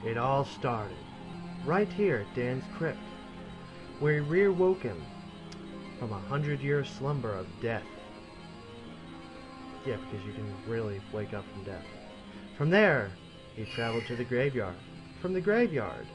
It all started right here at Dan's crypt, where he reawoke him from 100-year slumber of death. Yeah, because you can really wake up from death. From there, he traveled to the graveyard. From the graveyard,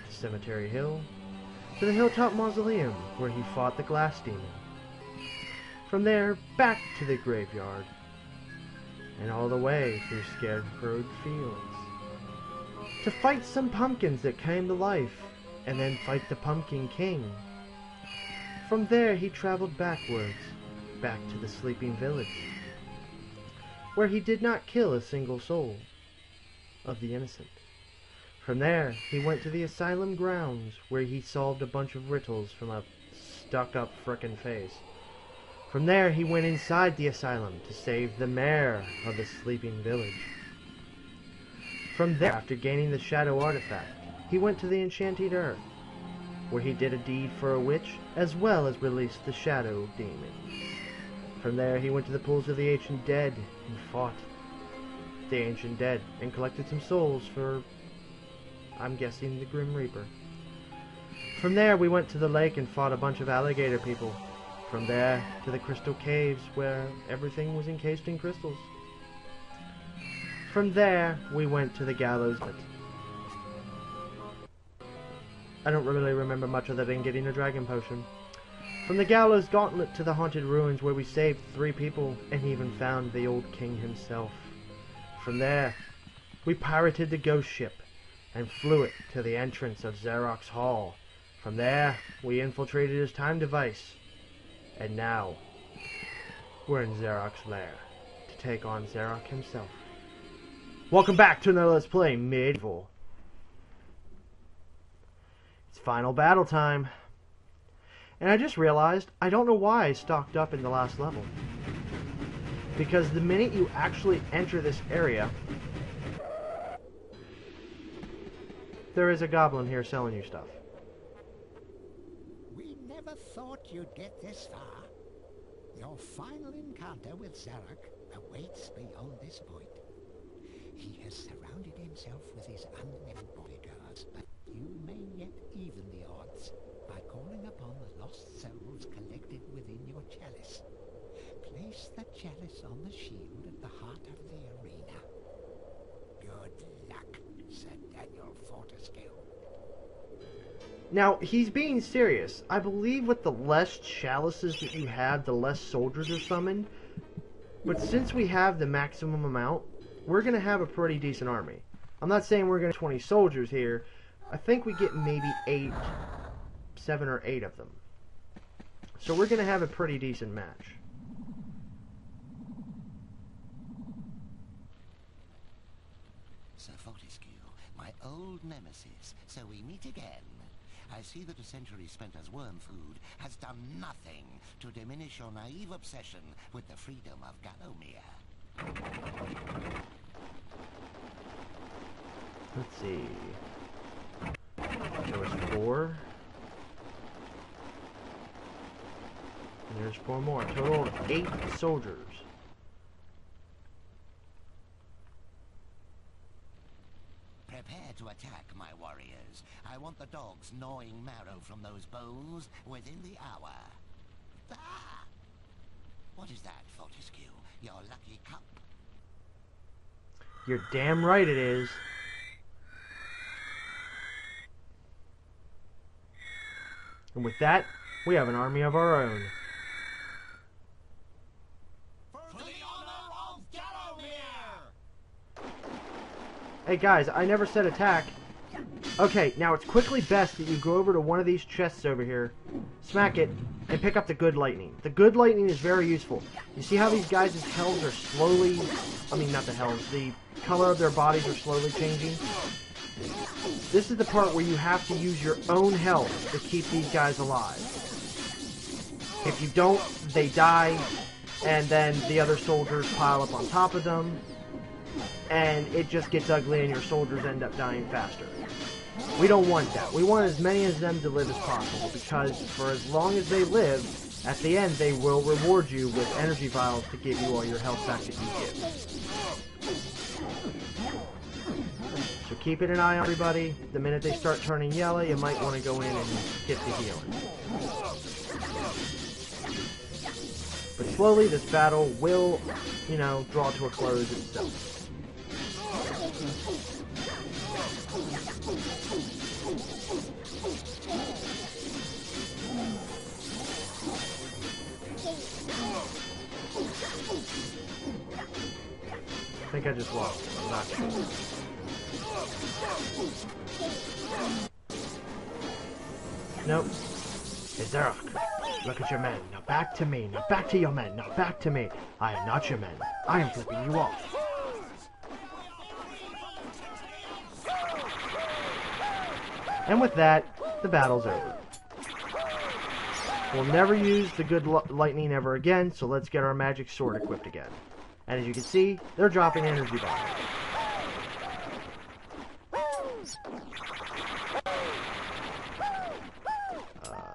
to Cemetery Hill, to the Hilltop Mausoleum, where he fought the Glass Demon. From there, back to the graveyard, and all the way through Scarecrowed Fields, to fight some pumpkins that came to life, and then fight the Pumpkin King. From there, he traveled backwards, back to the Sleeping Village, where he did not kill a single soul of the innocent. From there, he went to the asylum grounds, where he solved a bunch of riddles from a stuck-up frickin' face. From there, he went inside the asylum to save the mayor of the Sleeping Village. From there, after gaining the Shadow Artifact, he went to the Enchanted Earth, where he did a deed for a witch, as well as released the Shadow Demon. From there, he went to the Pools of the Ancient Dead and fought the Ancient Dead, and collected some souls for, I'm guessing, the Grim Reaper. From there, we went to the lake and fought a bunch of alligator people. From there, to the Crystal Caves, where everything was encased in crystals. From there, we went to the Gallows. I don't really remember much other than getting a dragon potion. From the Gallows Gauntlet to the Haunted Ruins, where we saved 3 people and even found the old king himself. From there, we pirated the ghost ship and flew it to the entrance of Xerox Hall. From there, we infiltrated his time device. And now, we're in Xerox's lair to take on Xerox himself. Welcome back to another Let's Play Medieval. It's final battle time. And I just realized, I don't know why I stocked up in the last level. Because the minute you actually enter this area, there is a goblin here selling you stuff. We never thought you'd get this far. Your final encounter with Xerox awaits beyond this point. He has surrounded himself with his unnamed bodyguards, but you may yet even the odds by calling upon the lost souls collected within your chalice. Place the chalice on the shield at the heart of the arena. Good luck, Sir Daniel Fortescue. Now, he's being serious. I believe with the less chalices that you have, the less soldiers are summoned. But since we have the maximum amount, we're going to have a pretty decent army. I'm not saying we're going to have 20 soldiers here. I think we get maybe 7 or 8 of them. So we're going to have a pretty decent match. Sir Fortescue, my old nemesis, so we meet again. I see that a century spent as worm food has done nothing to diminish your naive obsession with the freedom of Gallowmere. Let's see. There was 4. And there's 4 more. A total of 8 soldiers. Prepare to attack, my warriors. I want the dogs gnawing marrow from those bones within the hour. Ah! What is that, Fortescue? Your lucky cup? You're damn right it is. And with that, we have an army of our own. For the honor of Gallowmere! Hey guys, I never said attack. Okay, now it's quickly best that you go over to one of these chests over here, smack it, and pick up the good lightning. The good lightning is very useful. You see how these guys' hells are slowly... I mean, not the hells. The color of their bodies are slowly changing. This is the part where you have to use your own health to keep these guys alive. If you don't, they die, and then the other soldiers pile up on top of them, and it just gets ugly and your soldiers end up dying faster. We don't want that. We want as many of them to live as possible, because for as long as they live, at the end they will reward you with energy vials to give you all your health back that you give. So keeping an eye on everybody. The minute they start turning yellow, you might want to go in and get the healing. But slowly, this battle will, you know, draw to a close itself. I think I just lost him. I'm not sure. Nope. Hey, Zarok, look at your men. Now back to me. Now back to your men. Now back to me. I am not your men. I am flipping you off. And with that, the battle's over. We'll never use the good lightning ever again, so let's get our magic sword equipped again. And as you can see, they're dropping energy bombs.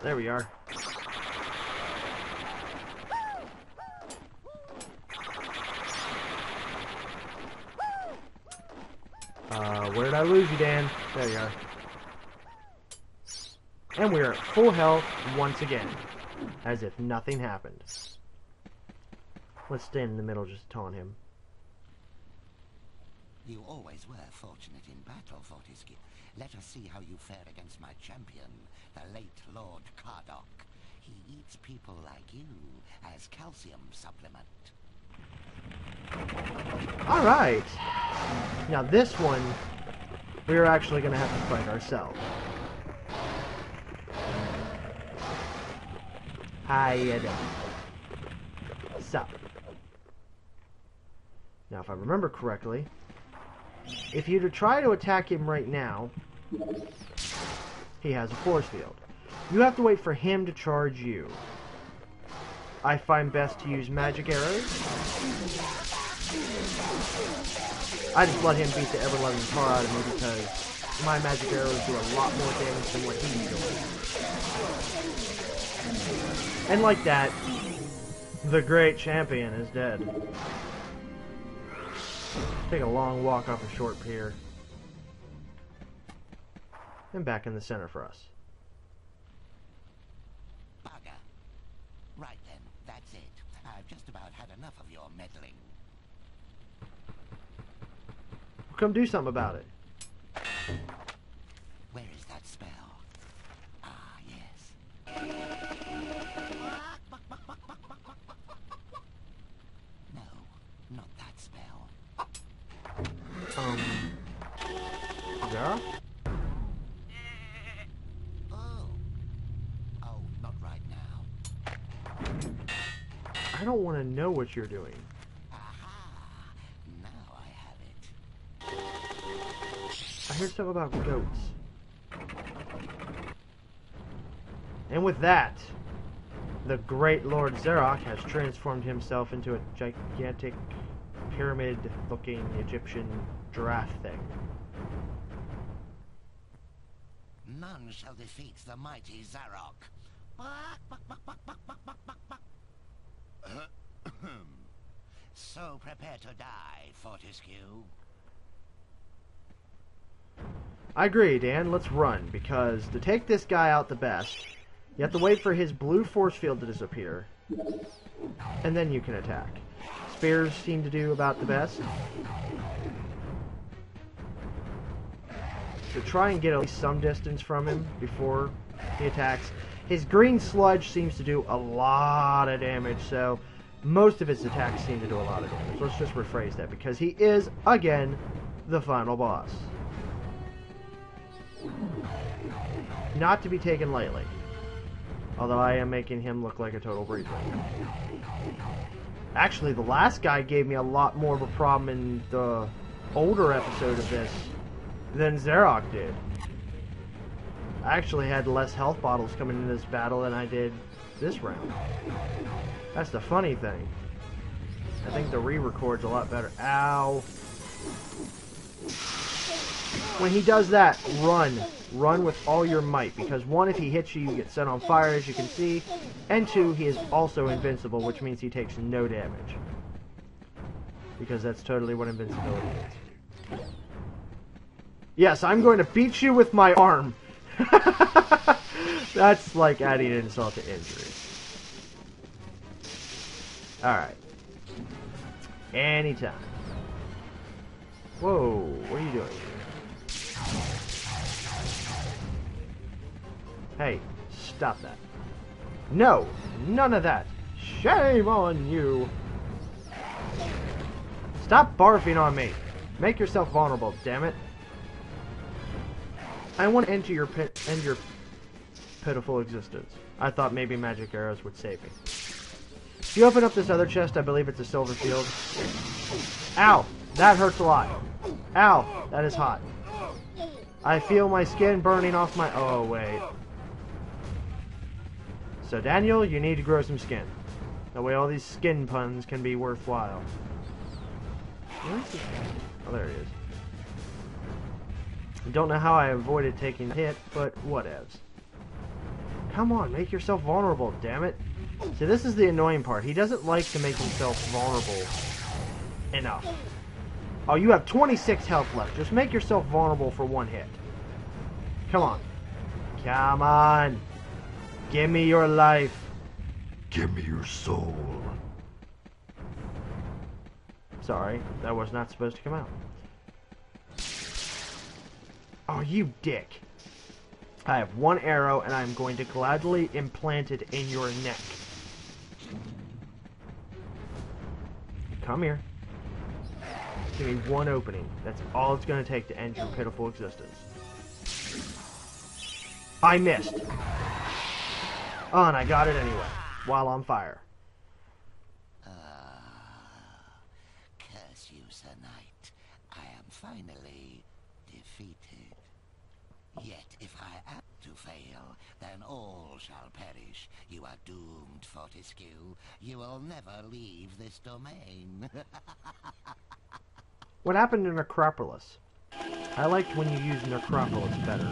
There we are. Where did I lose you, Dan? There you are. And we are at full health once again, as if nothing happened. Let's stand in the middle just to taunt him. You always were fortunate in battle, Fortescue. Let us see how you fare against my champion, the late Lord Cardok. He eats people like you as calcium supplement. Alright. Now this one, we're actually going to have to fight ourselves. How you doing? So. Now if I remember correctly, if you try to attack him right now, he has a force field. You have to wait for him to charge you. I find best to use magic arrows. I just let him beat the ever-loving tar out of me because my magic arrows do a lot more damage than what he's doing. And like that, the great champion is dead. Take a long walk off a short pier. And back in the center for us. Bugger. Right then, that's it. I've just about had enough of your meddling. Well, come do something about it. Where is that spell? Ah, yes. No, not that spell. Zara? Oh, not right now. I don't want to know what you're doing. Aha! Now I have it. I heard stuff about goats. And with that, the great Lord Zarok has transformed himself into a gigantic, pyramid-looking Egyptian giraffe thing. None shall defeat the mighty Zarok. So prepare to die, Fortescue. I agree, Dan. Let's run, because to take this guy out the best, you have to wait for his blue force field to disappear, and then you can attack. Spears seem to do about the best. So try and get at least some distance from him before he attacks. His green sludge seems to do a lot of damage, so most of his attacks seem to do a lot of damage. Let's just rephrase that, because he is, again, the final boss. Not to be taken lightly. Although I am making him look like a total breeder. Actually, the last guy gave me a lot more of a problem in the older episode of this than Zarok did. I actually had less health bottles coming into this battle than I did this round. That's the funny thing. I think the re-record's a lot better. Ow. When he does that, run. Run with all your might, because one, if he hits you, you get set on fire, as you can see, and two, he is also invincible, which means he takes no damage. Because that's totally what invincibility is. Yes, I'm going to beat you with my arm. That's like adding insult to injury. Alright. Anytime. Whoa, what are you doing? Hey, stop that. No, none of that. Shame on you. Stop barfing on me. Make yourself vulnerable, damn it. I want to end your pitiful existence. I thought maybe magic arrows would save me. If you open up this other chest, I believe it's a silver shield. Ow! That hurts a lot. Ow! That is hot. I feel my skin burning off my... Oh, wait. So, Daniel, you need to grow some skin. That way all these skin puns can be worthwhile. Where is this guy? Oh, there he is. I don't know how I avoided taking a hit, but whatevs. Come on, make yourself vulnerable, damn it. See, this is the annoying part. He doesn't like to make himself vulnerable enough. Oh, you have 26 health left. Just make yourself vulnerable for one hit. Come on. Come on. Give me your life. Give me your soul. Sorry, that was not supposed to come out. Oh, you dick. I have one arrow, and I'm going to gladly implant it in your neck. Come here. Give me one opening. That's all it's going to take to end your pitiful existence. I missed. Oh, and I got it anyway, while on fire. Curse you, Sir Knight. I am finally defeated. Yet, if I am to fail, then all shall perish. You are doomed, Fortescue. You will never leave this domain. What happened to Necropolis? I liked when you used Necropolis better.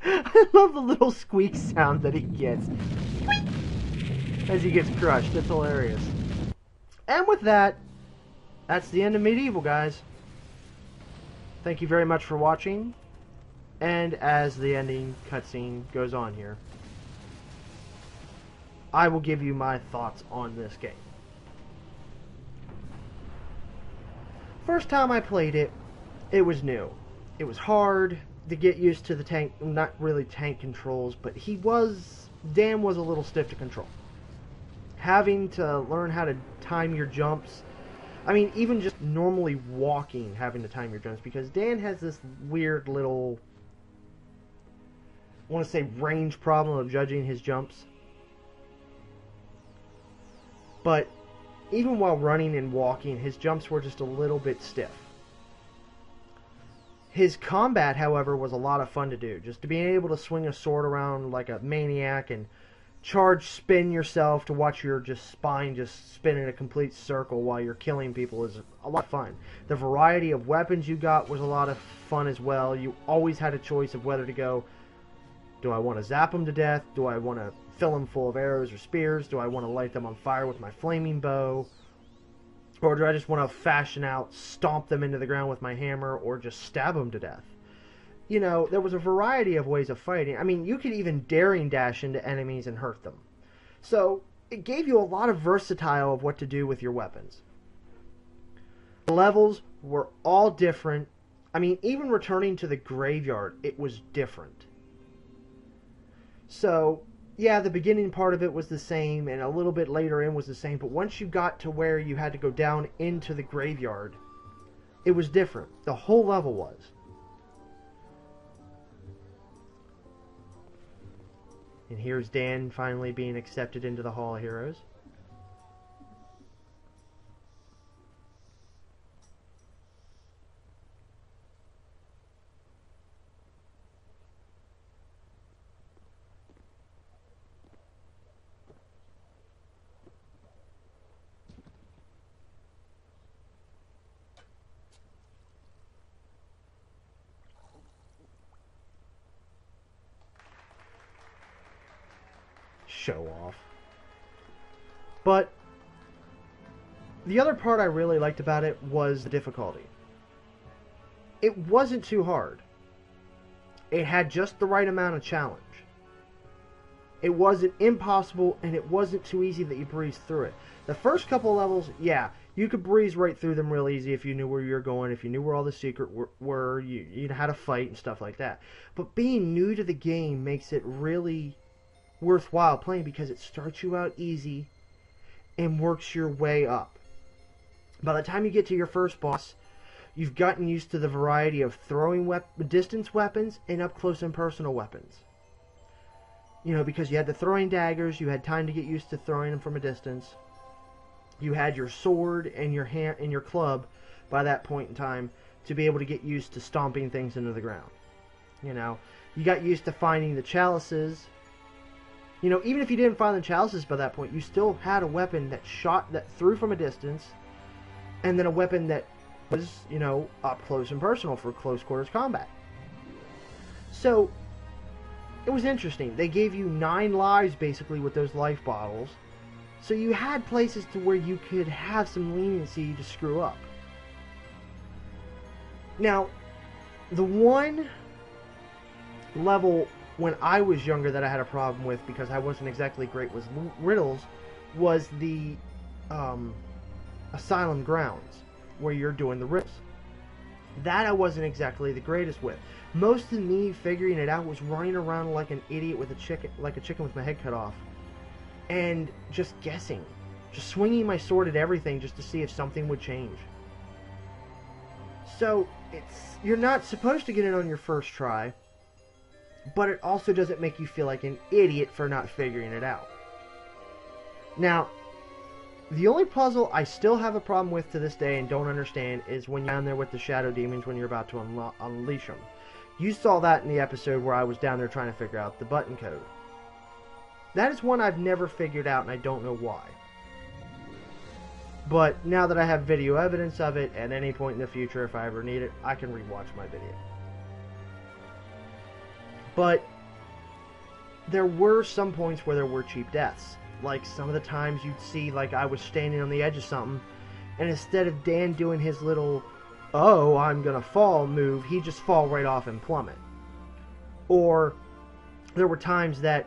I love the little squeak sound that he gets as he gets crushed. It's hilarious. And with that, that's the end of Medieval, guys. Thank you very much for watching. And as the ending cutscene goes on here, I will give you my thoughts on this game. First time I played it, it was new. It was hard to get used to the tank, not really tank controls, but Dan was a little stiff to control. Having to learn how to time your jumps, I mean, even just normally walking, having to time your jumps, because Dan has this weird little, I want to say, range problem of judging his jumps. But even while running and walking, his jumps were just a little bit stiff. His combat, however, was a lot of fun to do. Just to be able to swing a sword around like a maniac and charge spin yourself to watch your spine just spin in a complete circle while you're killing people is a lot of fun. The variety of weapons you got was a lot of fun as well. You always had a choice of whether to go, do I want to zap them to death? Do I want to fill them full of arrows or spears? Do I want to light them on fire with my flaming bow? Or do I just want to fashion out, stomp them into the ground with my hammer, or just stab them to death? You know, there was a variety of ways of fighting. I mean, you could even daring dash into enemies and hurt them. So, it gave you a lot of versatile of what to do with your weapons. The levels were all different. I mean, even returning to the graveyard, it was different. So, yeah, the beginning part of it was the same, and a little bit later in was the same, but once you got to where you had to go down into the graveyard, it was different. The whole level was. And here's Dan finally being accepted into the Hall of Heroes. Show off. But The other part I really liked about it was the difficulty. It wasn't too hard. It had just the right amount of challenge. It wasn't impossible, and it wasn't too easy that you breezed through it. The first couple levels, yeah, you could breeze right through them real easy if you knew where you were going, if you knew where all the secret were, you know how to fight and stuff like that. But being new to the game makes it really worthwhile playing because it starts you out easy and works your way up. By the time you get to your first boss, you've gotten used to the variety of throwing distance weapons and up close and personal weapons. You know, because you had the throwing daggers, you had time to get used to throwing them from a distance. You had your sword and your hand and your club by that point in time to be able to get used to stomping things into the ground. You know, you got used to finding the chalices. You know, even if you didn't find the chalices by that point, you still had a weapon that threw from a distance, and then a weapon that was, you know, up close and personal for close quarters combat. So it was interesting. They gave you 9 lives basically with those life bottles. So you had places to where you could have some leniency to screw up. Now, the one level when I was younger that I had a problem with because I wasn't exactly great with riddles was the Asylum Grounds, where you're doing the riddles. That I wasn't exactly the greatest with. Most of me figuring it out was running around like an idiot with a chicken with my head cut off, and just guessing, just swinging my sword at everything just to see if something would change. So you're not supposed to get it on your first try, but it also doesn't make you feel like an idiot for not figuring it out. Now, the only puzzle I still have a problem with to this day and don't understand is when you're down there with the shadow demons when you're about to unleash them. You saw that in the episode where I was down there trying to figure out the button code. That is one I've never figured out and I don't know why. But now that I have video evidence of it, at any point in the future if I ever need it, I can rewatch my video. But there were some points where there were cheap deaths. Like some of the times you'd see like I was standing on the edge of something, and instead of Dan doing his little, oh, I'm gonna fall move, he'd just fall right off and plummet. Or there were times that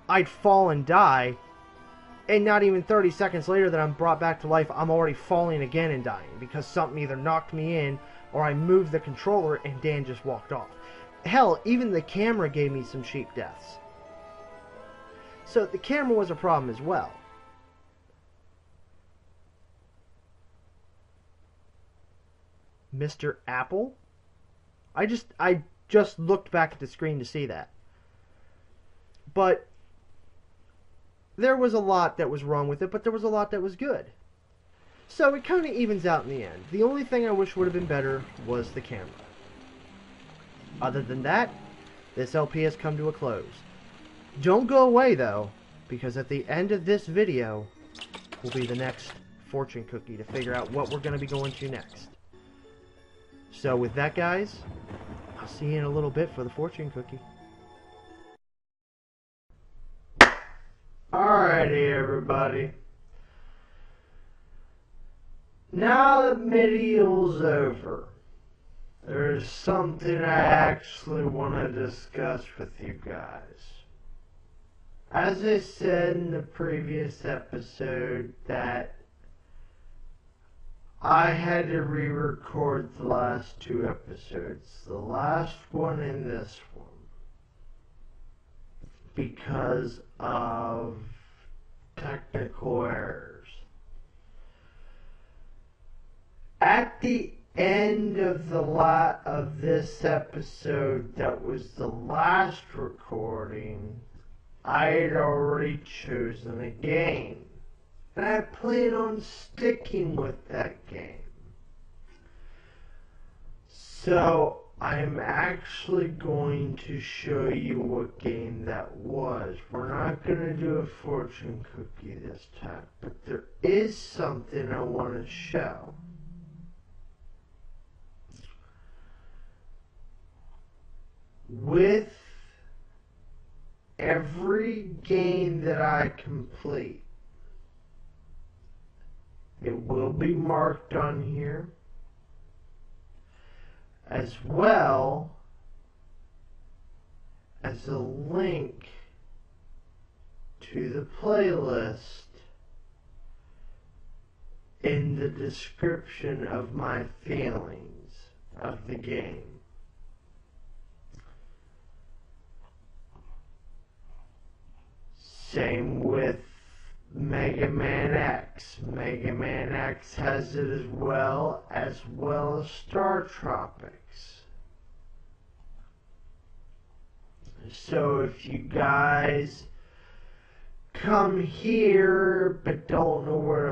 I'd fall and die, and not even 30 seconds later that I'm brought back to life, I'm already falling again and dying because something either knocked me in or I moved the controller and Dan just walked off. Hell, even the camera gave me some cheap deaths. So the camera was a problem as well. Mr. Apple? I just looked back at the screen to see that. But there was a lot that was wrong with it, but there was a lot that was good. So it kind of evens out in the end. The only thing I wish would have been better was the camera. Other than that, this LP has come to a close. Don't go away though, because at the end of this video will be the next fortune cookie to figure out what we're going to be going to next. So with that, guys, I'll see you in a little bit for the fortune cookie. Alrighty, everybody. Now that Medieval's over, there's something I actually want to discuss with you guys. As I said in the previous episode that I had to re-record the last 2 episodes, the last one and this one, because of technical errors. At the end of this episode that was the last recording, I had already chosen a game, and I plan on sticking with that game. So I'm actually going to show you what game that was. We're not going to do a fortune cookie this time, but there is something I want to show. With every game that I complete, It will be marked on here, as well as a link to the playlist in the description of my feelings of the game. Same with Mega Man X. Mega Man X has it as well as Star Tropics. So if you guys come here but don't know where